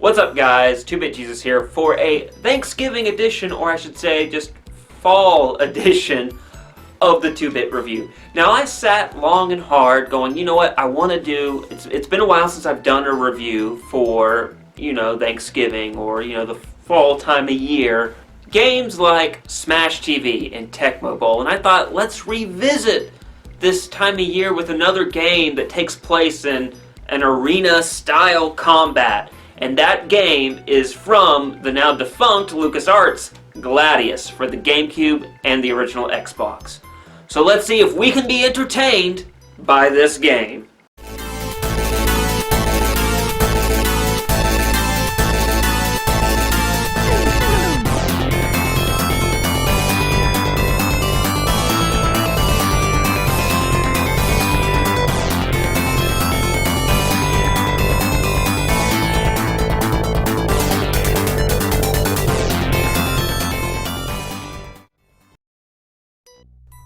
What's up guys, 2-Bit Jesus here for a Thanksgiving edition, or I should say just fall edition of the 2-Bit review. Now I sat long and hard going, you know what, I want to do, it's been a while since I've done a review for, Thanksgiving or, the fall time of year. Games like Smash TV and Tecmo Bowl, and I thought, let's revisit this time of year with another game that takes place in an arena-style combat. And that game is from the now defunct LucasArts Gladius for the GameCube and the original Xbox. So let's see if we can be entertained by this game.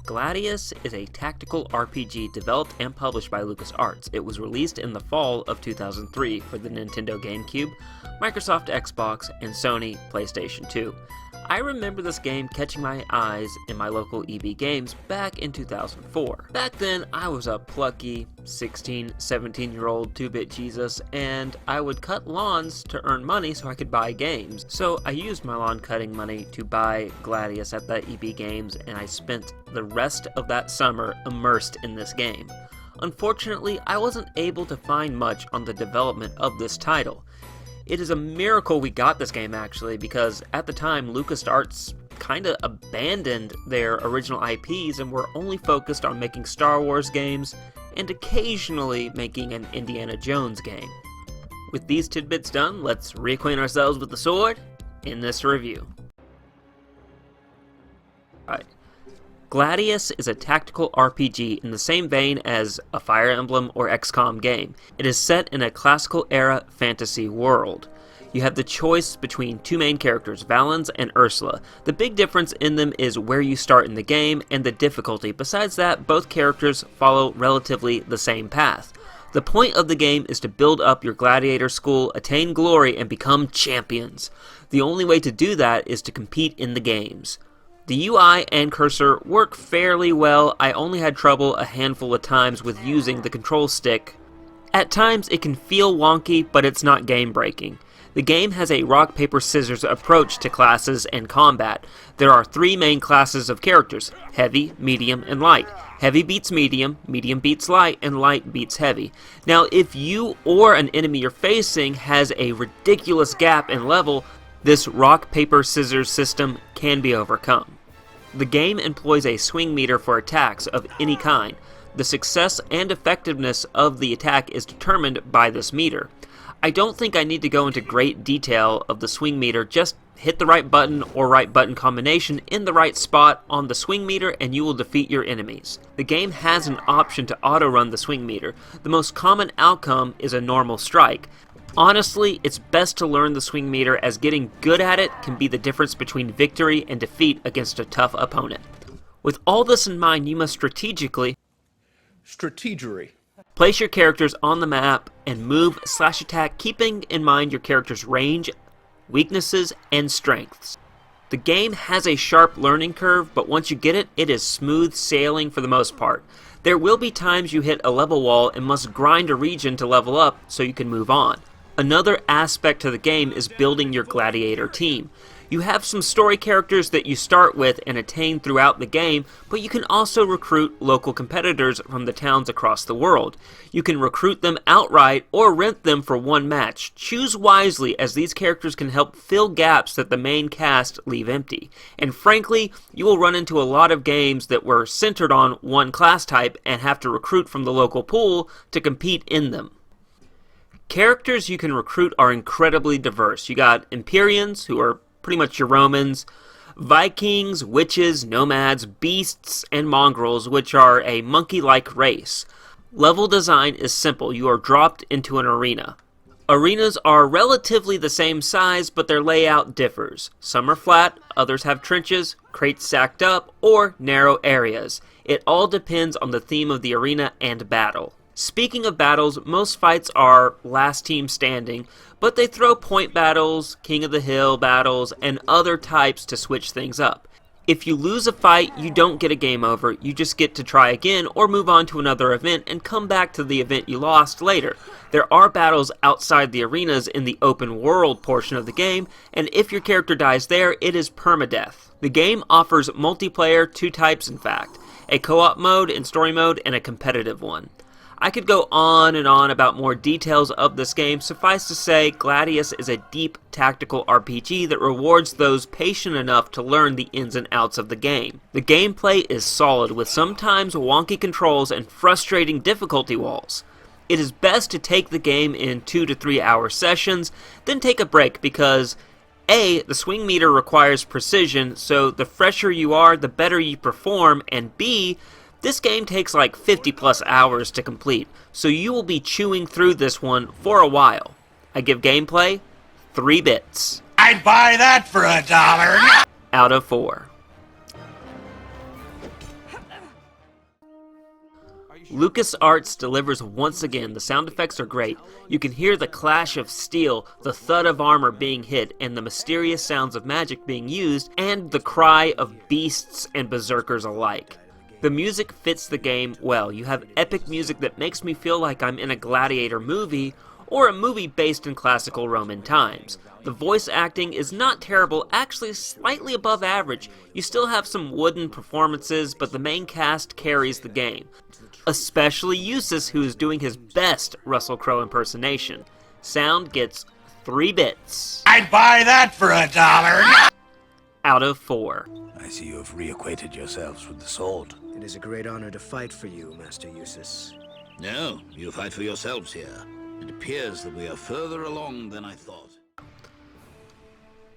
Gladius is a tactical RPG developed and published by LucasArts. It was released in the fall of 2003 for the Nintendo GameCube, Microsoft Xbox, and Sony PlayStation 2. I remember this game catching my eyes in my local EB Games back in 2004. Back then, I was a plucky 16, 17-year-old 2-Bit Jesus, and I would cut lawns to earn money so I could buy games. So I used my lawn cutting money to buy Gladius at the EB Games, and I spent the rest of that summer immersed in this game. Unfortunately, I wasn't able to find much on the development of this title. It is a miracle we got this game actually, because at the time LucasArts kinda abandoned their original IPs and were only focused on making Star Wars games and occasionally making an Indiana Jones game. With these tidbits done, let's reacquaint ourselves with the sword in this review. Alright. Gladius is a tactical RPG in the same vein as a Fire Emblem or XCOM game. It is set in a classical era fantasy world. You have the choice between two main characters, Valens and Ursula. The big difference in them is where you start in the game and the difficulty. Besides that, both characters follow relatively the same path. The point of the game is to build up your gladiator school, attain glory, and become champions. The only way to do that is to compete in the games. The UI and cursor work fairly well. I only had trouble a handful of times with using the control stick. At times it can feel wonky, but it's not game breaking. The game has a rock, paper, scissors approach to classes and combat. There are three main classes of characters: heavy, medium, and light. Heavy beats medium, medium beats light, and light beats heavy. Now if you or an enemy you're facing has a ridiculous gap in level, this rock, paper, scissors system can be overcome. The game employs a swing meter for attacks of any kind. The success and effectiveness of the attack is determined by this meter. I don't think I need to go into great detail of the swing meter, just hit the right button or right button combination in the right spot on the swing meter and you will defeat your enemies. The game has an option to auto-run the swing meter. The most common outcome is a normal strike. Honestly, it's best to learn the swing meter, as getting good at it can be the difference between victory and defeat against a tough opponent. With all this in mind, you must strategically place your characters on the map and move/attack, keeping in mind your character's range, weaknesses, and strengths. The game has a sharp learning curve, but once you get it, it is smooth sailing for the most part. There will be times you hit a level wall and must grind a region to level up so you can move on. Another aspect to the game is building your gladiator team. You have some story characters that you start with and attain throughout the game, but you can also recruit local competitors from the towns across the world. You can recruit them outright or rent them for one match. Choose wisely, as these characters can help fill gaps that the main cast leave empty. And frankly, you will run into a lot of games that were centered on one class type and have to recruit from the local pool to compete in them. Characters you can recruit are incredibly diverse. You got Empyreans, who are pretty much your Romans, Vikings, witches, nomads, beasts, and mongrels, which are a monkey-like race. Level design is simple. You are dropped into an arena. Arenas are relatively the same size, but their layout differs. Some are flat, others have trenches, crates stacked up, or narrow areas. It all depends on the theme of the arena and battle. Speaking of battles, most fights are last team standing, but they throw point battles, king of the hill battles, and other types to switch things up. If you lose a fight, you don't get a game over, you just get to try again or move on to another event and come back to the event you lost later. There are battles outside the arenas in the open world portion of the game, and if your character dies there, it is permadeath. The game offers multiplayer, 2 types in fact, a co-op mode and story mode, and a competitive one. I could go on and on about more details of this game. Suffice to say, Gladius is a deep tactical RPG that rewards those patient enough to learn the ins and outs of the game. The gameplay is solid, with sometimes wonky controls and frustrating difficulty walls. It is best to take the game in 2 to 3 hour sessions, then take a break because A, the swing meter requires precision, so the fresher you are, the better you perform, and B, this game takes like 50 plus hours to complete, so you will be chewing through this one for a while. I give gameplay 3 bits. I'd buy that for $1. Out of 4. LucasArts delivers once again. The sound effects are great. You can hear the clash of steel, the thud of armor being hit, and the mysterious sounds of magic being used, and the cry of beasts and berserkers alike. The music fits the game well. You have epic music that makes me feel like I'm in a gladiator movie, or a movie based in classical Roman times. The voice acting is not terrible, actually slightly above average. You still have some wooden performances, but the main cast carries the game. Especially Eustace, who is doing his best Russell Crowe impersonation. Sound gets 3 bits. I'd buy that for $1. Out of 4. I see you have reacquainted yourselves with the sword. It is a great honor to fight for you, Master Eustace. No, you fight for yourselves here. It appears that we are further along than I thought.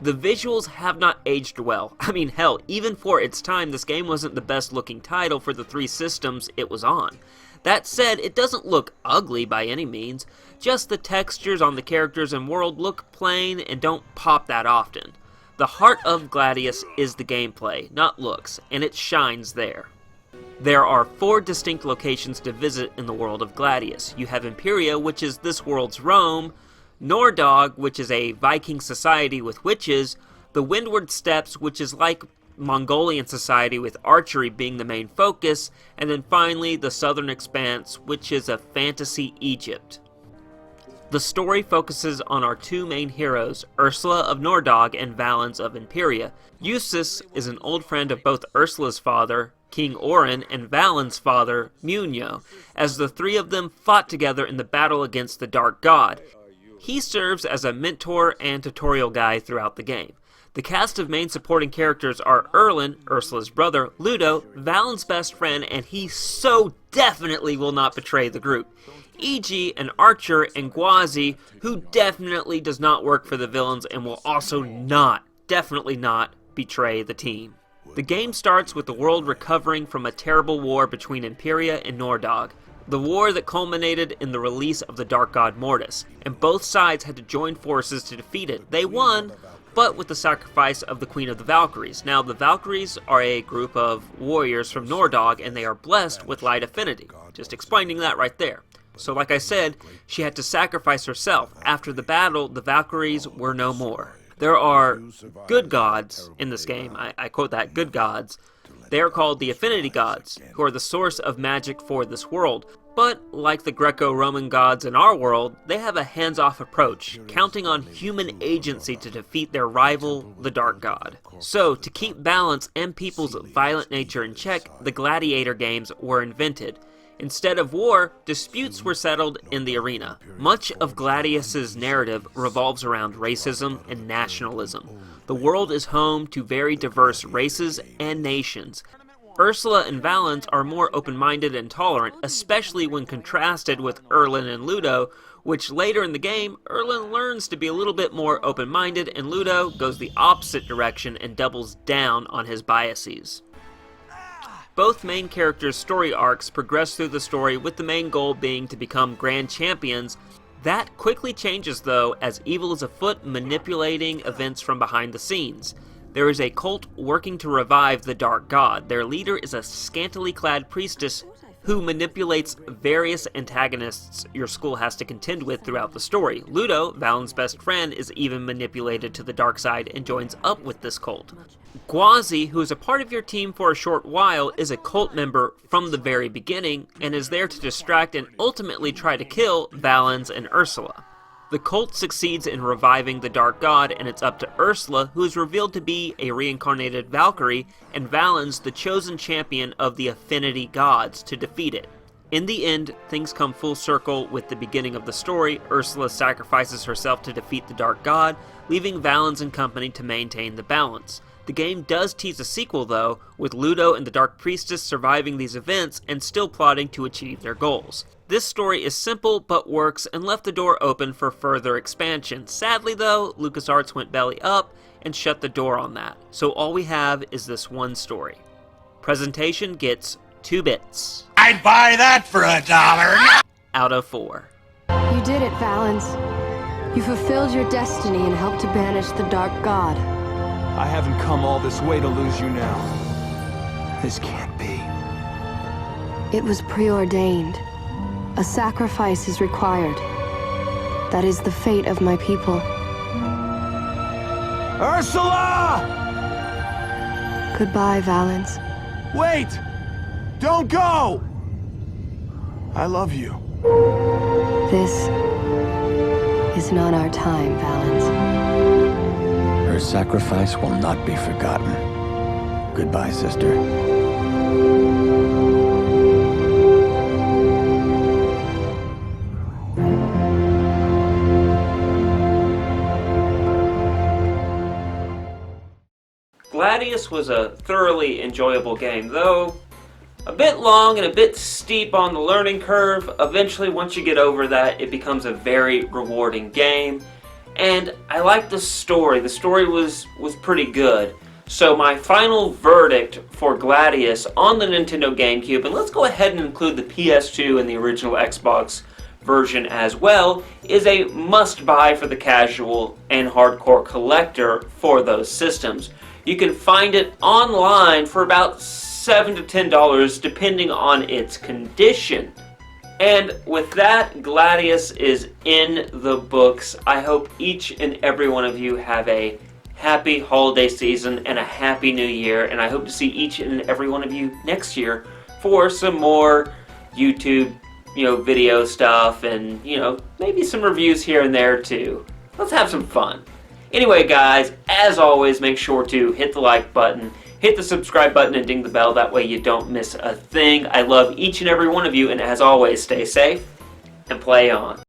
The visuals have not aged well. I mean, hell, even for its time, this game wasn't the best looking title for the 3 systems it was on. That said, it doesn't look ugly by any means, just the textures on the characters and world look plain and don't pop that often. The heart of Gladius is the gameplay, not looks, and it shines there. There are 4 distinct locations to visit in the world of Gladius. You have Imperia, which is this world's Rome, Nordog, which is a Viking society with witches, the Windward Steppes, which is like Mongolian society with archery being the main focus, and then finally the Southern Expanse, which is a fantasy Egypt. The story focuses on our 2 main heroes, Ursula of Nordog and Valens of Imperia. Eustace is an old friend of both Ursula's father, King Orin, and Valens' father, Munio, as the 3 of them fought together in the battle against the Dark God. He serves as a mentor and tutorial guide throughout the game. The cast of main supporting characters are Erlin, Ursula's brother, Ludo, Valens' best friend, and he so definitely will not betray the group, e.g. an archer, and Gwazi, who definitely does not work for the villains and will also definitely not betray the team. The game starts with the world recovering from a terrible war between Imperia and Nordog, the war that culminated in the release of the Dark God Mortis, and both sides had to join forces to defeat it. They won, but with the sacrifice of the Queen of the Valkyries. Now, the Valkyries are a group of warriors from Nordog, and they are blessed with light affinity. Just explaining that right there. So like I said, she had to sacrifice herself. After the battle, the Valkyries were no more. There are good gods in this game. I quote that, good gods. They are called the Affinity Gods, who are the source of magic for this world. But, like the Greco-Roman gods in our world, they have a hands-off approach, counting on human agency to defeat their rival, the Dark God. So, to keep balance and people's violent nature in check, the gladiator games were invented. Instead of war, disputes were settled in the arena. Much of Gladius's narrative revolves around racism and nationalism. The world is home to very diverse races and nations. Ursula and Valens are more open-minded and tolerant, especially when contrasted with Erlin and Ludo, which later in the game, Erlin learns to be a little bit more open-minded, and Ludo goes the opposite direction and doubles down on his biases. Both main characters' story arcs progress through the story, with the main goal being to become grand champions. That quickly changes though, as evil is afoot, manipulating events from behind the scenes. There is a cult working to revive the Dark God. Their leader is a scantily clad priestess who manipulates various antagonists your school has to contend with throughout the story. Ludo, Valen's best friend, is even manipulated to the dark side and joins up with this cult. Gwazi, who is a part of your team for a short while, is a cult member from the very beginning and is there to distract and ultimately try to kill Valens and Ursula. The cult succeeds in reviving the Dark God, and it's up to Ursula, who is revealed to be a reincarnated Valkyrie, and Valens, the chosen champion of the Affinity Gods, to defeat it. In the end, things come full circle with the beginning of the story. Ursula sacrifices herself to defeat the Dark God, leaving Valens and company to maintain the balance. The game does tease a sequel though, with Ludo and the Dark Priestess surviving these events and still plotting to achieve their goals. This story is simple but works and left the door open for further expansion. Sadly though, LucasArts went belly up and shut the door on that. So all we have is this one story. Presentation gets 2 bits. I'd buy that for $1. Out of 4. You did it, Valens. You fulfilled your destiny and helped to banish the Dark God. I haven't come all this way to lose you now. This can't be. It was preordained. A sacrifice is required. That is the fate of my people. Ursula! Goodbye, Valens. Wait! Don't go! I love you. This is not our time, Valens. Her sacrifice will not be forgotten. Goodbye, sister. Gladius was a thoroughly enjoyable game, though a bit long and a bit steep on the learning curve. Eventually, once you get over that, it becomes a very rewarding game. And I liked the story. The story was pretty good. So my final verdict for Gladius on the Nintendo GameCube, and let's go ahead and include the PS2 and the original Xbox version as well, is a must-buy for the casual and hardcore collector for those systems. You can find it online for about $7 to $10 depending on its condition. And with that, Gladius is in the books. I hope each and every one of you have a happy holiday season and a happy new year, and I hope to see each and every one of you next year for some more YouTube, video stuff and, maybe some reviews here and there too. Let's have some fun. Anyway, guys, as always, make sure to hit the like button, hit the subscribe button, and ding the bell. That way you don't miss a thing. I love each and every one of you, and as always, stay safe and play on.